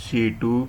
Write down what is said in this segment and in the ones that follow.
C2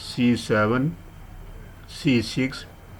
C7, C6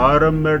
RMAT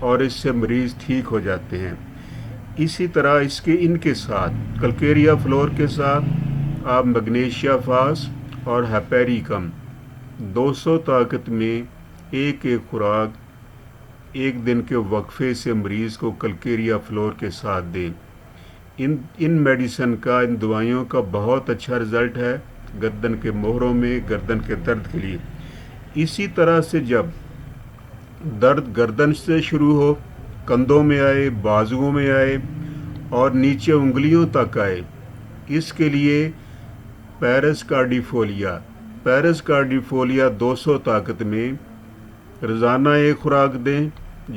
اور اس سے مریض ٹھیک ہو جاتے ہیں۔ اسی طرح ان کے ساتھ کلکیریا فلور کے ساتھ آپ میگنیشیا فاس اور ہیپیریکم 200 طاقت میں ایک خوراک ایک دن کے وقفے سے مریض کو کلکیریا فلور کے ساتھ دیں۔ ان میڈیسن کا، ان دوائیوں کا بہت اچھا رزلٹ ہے گردن کے موہروں میں، گردن کے درد کے لیے۔ اسی طرح سے جب درد گردن سے شروع ہو، کندھوں میں آئے، بازوؤں میں آئے اور نیچے انگلیوں تک آئے، اس کے لیے پیرس کارڈیفولیا 200 طاقت میں روزانہ ایک خوراک دیں۔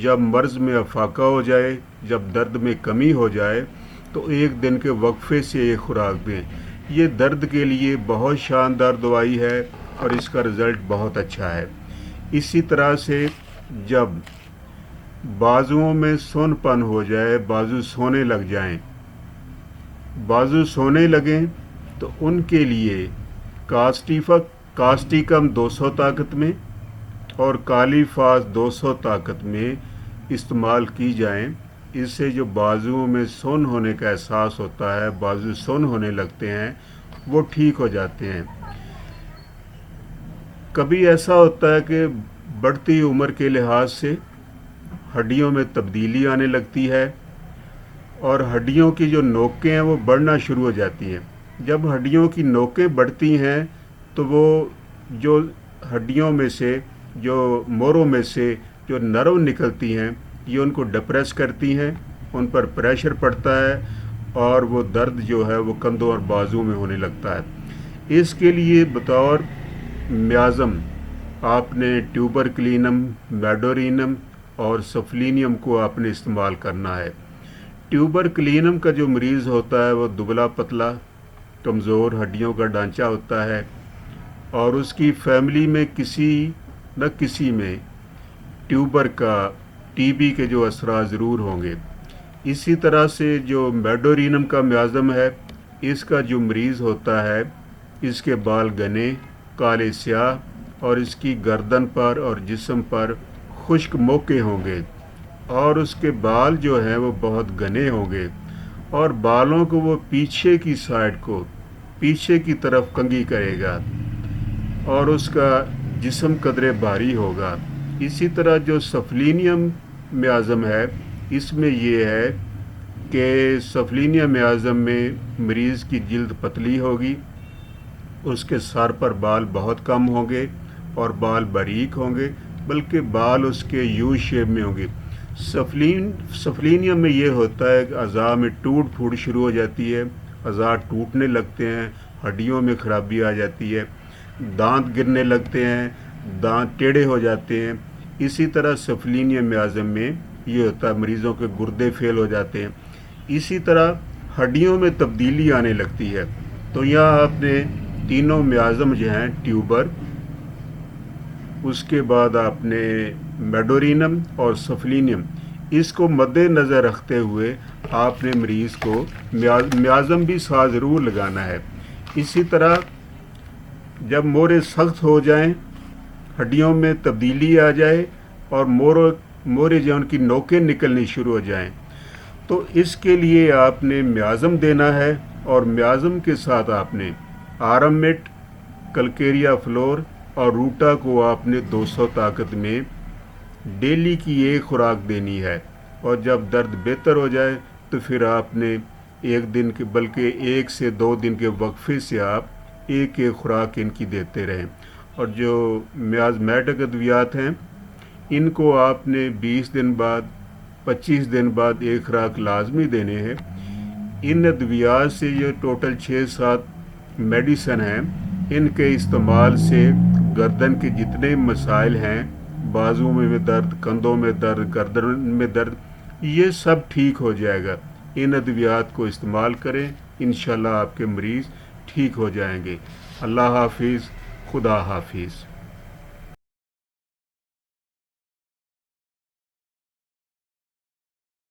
جب مرض میں افاقہ ہو جائے، جب درد میں کمی ہو جائے تو ایک دن کے وقفے سے ایک خوراک دیں۔ یہ درد کے لیے بہت شاندار دوائی ہے اور اس کا رزلٹ بہت اچھا ہے۔ اسی طرح سے جب بازوؤں میں سون پن ہو جائے، بازو سونے لگیں تو ان کے لیے کاسٹیکم 200 طاقت میں اور کالی فاس 200 طاقت میں استعمال کی جائیں۔ اس سے جو بازوؤں میں سون ہونے کا احساس ہوتا ہے، بازو سون ہونے لگتے ہیں، وہ ٹھیک ہو جاتے ہیں۔ کبھی ایسا ہوتا ہے کہ بڑھتی عمر کے لحاظ سے ہڈیوں میں تبدیلی آنے لگتی ہے اور ہڈیوں کی جو نوکیں ہیں وہ بڑھنا شروع ہو جاتی ہیں۔ جب ہڈیوں کی نوکیں بڑھتی ہیں تو وہ جو ہڈیوں میں سے، جو موڑوں میں سے جو نرو نکلتی ہیں، یہ ان کو ڈپریس کرتی ہیں، ان پر پریشر پڑتا ہے اور وہ درد جو ہے وہ کندھوں اور بازو میں ہونے لگتا ہے۔ اس کے لیے بطور میازم آپ نے ٹیوبرکلینم، میڈورینم اور سفلینیم کو آپ نے استعمال کرنا ہے۔ ٹیوبرکلینم کا جو مریض ہوتا ہے وہ دبلا پتلا، کمزور ہڈیوں کا ڈھانچہ ہوتا ہے اور اس کی فیملی میں کسی نہ کسی میں ٹی بی کے جو اثرات ضرور ہوں گے۔ اسی طرح سے جو میڈورینم کا میازم ہے، اس کا جو مریض ہوتا ہے، اس کے بال گھنے، کالے سیاہ اور اس کی گردن پر اور جسم پر خشک موقع ہوں گے اور اس کے بال جو ہیں وہ بہت گھنے ہوں گے اور بالوں کو وہ پیچھے کی سائڈ کو، پیچھے کی طرف کنگھی کرے گا اور اس کا جسم قدرے بھاری ہوگا۔ اسی طرح جو سفلینیم میازم ہے، اس میں یہ ہے کہ سفلینیم میازم میں مریض کی جلد پتلی ہوگی، اس کے سر پر بال بہت کم ہوں گے اور بال باریک ہوں گے، بلکہ بال اس کے یو شیپ میں ہوں گے۔ سفلینیم میں یہ ہوتا ہے کہ اعضاء میں ٹوٹ پھوٹ شروع ہو جاتی ہے، اعضاء ٹوٹنے لگتے ہیں، ہڈیوں میں خرابی آ جاتی ہے، دانت گرنے لگتے ہیں، دانت ٹیڑھے ہو جاتے ہیں۔ اسی طرح سفلینیم میازم میں یہ ہوتا ہے، مریضوں کے گردے فیل ہو جاتے ہیں۔ اسی طرح ہڈیوں میں تبدیلی آنے لگتی ہے۔ تو یہاں آپ نے تینوں میازم جو ہیں، ٹیوبر، اس کے بعد آپ نے میڈورینم اور سفلینیم، اس کو مد نظر رکھتے ہوئے آپ نے مریض کو میازم بھی ساتھ ضرور لگانا ہے۔ اسی طرح جب موڑے سخت ہو جائیں، ہڈیوں میں تبدیلی آ جائے اور موڑے جو ان کی نوکیں نکلنی شروع ہو جائیں، تو اس کے لیے آپ نے میازم دینا ہے اور میازم کے ساتھ آپ نے آرمٹ، کلکیریا فلور اور روٹا کو آپ نے 200 طاقت میں ڈیلی کی ایک خوراک دینی ہے۔ اور جب درد بہتر ہو جائے تو پھر آپ نے ایک دن کے، بلکہ 1 سے 2 دن کے وقفے سے آپ ایک خوراک ان کی دیتے رہیں۔ اور جو میازمیٹک ادویات ہیں، ان کو آپ نے 20 دن بعد، 25 دن بعد ایک خوراک لازمی دینے ہیں۔ ان ادویات سے یہ ٹوٹل 6-7 میڈیسن ہیں، ان کے استعمال سے گردن کے جتنے مسائل ہیں، بازو میں درد، کندھوں میں درد، گردن میں درد، یہ سب ٹھیک ہو جائے گا۔ ان ادویات کو استعمال کریں، انشاءاللہ آپ کے مریض ٹھیک ہو جائیں گے۔ اللہ حافظ، خدا حافظ۔